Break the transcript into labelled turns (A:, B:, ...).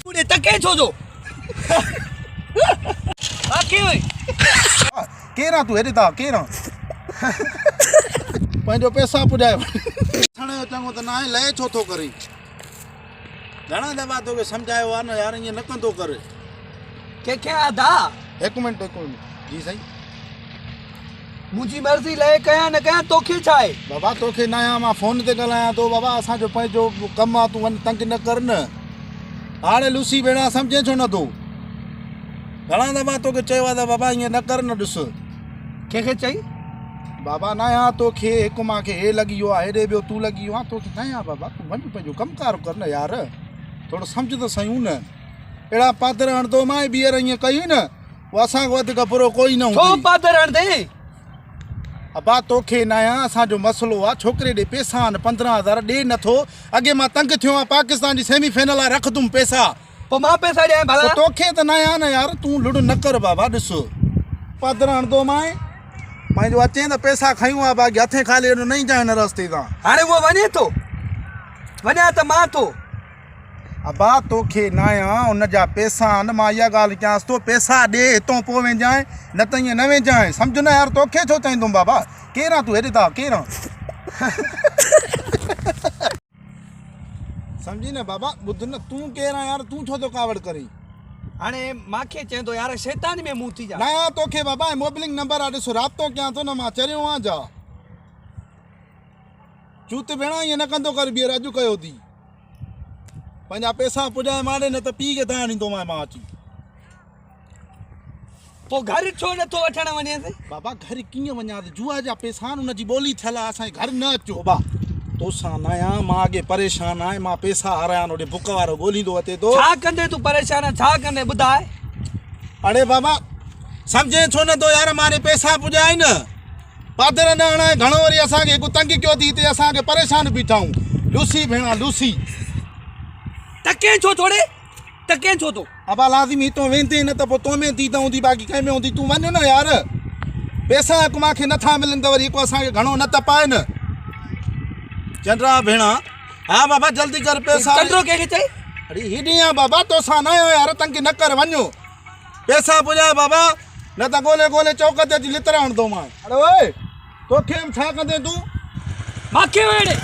A: पूरे तके छो जो बाकी हुई
B: केरा तू हेॾे ता केरा पंहिंजो पैसा पुॼाए ठणे चङो त न आहे लहे छो थो करे घणा दफ़ा तोखे सम्झायो आहे न यार ईअं न कंदो कर
A: के आधा
B: हिकु मिंट जी साईं
A: मुंहिंजी मर्ज़ी लहे कया न कया तोखे छा आहे
B: बाबा तोखे न आहियां मां फोन ते ॻाल्हायां थो बाबा असांजो पंहिंजो कमु आहे तूं वञ तंग न कर न हाणे लूसी भेण सम्झे छो नथो घणा दफ़ा तोखे चयो आहे त बाबा ईअं न कर न ॾिस
A: कंहिंखे चई
B: बाबा न आहियां तोखे हिकु मूंखे हे लॻी वियो आहे हेॾे ॿियो तूं लॻी वियो आहे तोखे न आहियां बाबा तूं वञ पंहिंजो कमकार कर न यार थोरो सम्झ त सयूं न अहिड़ा पादर हणंदो मां ॿीहर ईअं कयूं न उहो असांखां वधीक बुरो कोई न
A: छो पादर हणंदे
B: अबा तोखे न आहियां असांजो मसइलो आहे छोकिरे ॾे पैसा आहिनि 15,000 ॾे नथो अॻे मां तंग थियो आहियां पाकिस्तान जी सेमीफाइनल आहे रखंदुमि पैसा
A: पोइ मां पैसा ॾियां भला
B: तोखे त न आहियां न यार तूं लुड़ न कर बाबा ॾिस पादर हणंदो मां पंहिंजो अचे त पैसा खयूं आहे बाक़ी हथे खाली हेॾो न ईंदा हिन रस्ते तां
A: हाणे उहो वञे थो वञा त मां थो
B: अबा तोखे न आहियां हुनजा पैसा आहिनि मां इहा ॻाल्हि कयांसि थो पैसा ॾे हितां पोइ वेंजांइ न त ईअं न वेंजांइ सम्झ न यार तोखे छो चईंदुमि बाबा केरु तूं हेॾे था केरु सम्झी न बाबा ॿुध न तूं केरु आहे यार तूं छो थो कावड़ करी
A: हाणे मूंखे चए थो यार शैतान में मूं थी जा
B: न आहियां तोखे बाबा मोबिलिंग नंबर आहे ॾिसो राब्तो कयां थो न मां चरियो आहियां जा चूत भेण ईअं न कंदो कर ॿीहर अॼु कयो थी पंहिंजा पैसा पुॼाए मारे न त पीउ खे तव्हां ॾींदोमांइ मां अची
A: पोइ घर छो नथो वठणु वञे
B: बाबा घर कीअं वञा जुआ जा पैसा आहिनि हुनजी ॿोली थियल आहे असांजे घर न अचो बाबा तोसां न आहियां मां अॻे परेशान आहियां मां पैसा हारायां होॾे बुक वारो ॻोल्हींदो अचे थो
A: छा कंदे तूं परेशान आहे छा कंदे ॿुधाए
B: अड़े बाबा सम्झे छो नथो यार मारे पैसा पुॼाए न पादर न हणाए घणो वरी असांखे हिकु तंग कयो थी हिते असांखे परेशान बीठा आहियूं लूसी भेण लूसी
A: तके छो थोड़े तके छो तो
B: अबा लाज़िमी तो वेंदे न त पोइ तो में थी त हूंदी बाक़ी कंहिं में हूंदी तूं वञ न यार पैसा हिकु मूंखे नथा मिलनि त वरी हिकु असांखे घणो न त पाए न चंद्रा भेण हा बाबा जल्दी कर पैसा
A: चंद्रो कंहिंखे चई
B: अरे हेॾी आहे बाबा तोसां न आहियो यार तंग न कर वञो पैसा पुॼाए बाबा न त ॻोल्हे ॻोल्हे चौक ते अची लितर हणंदो मां अरे ओए तोखे छा कंदे तूं
A: मूंखे वेड़े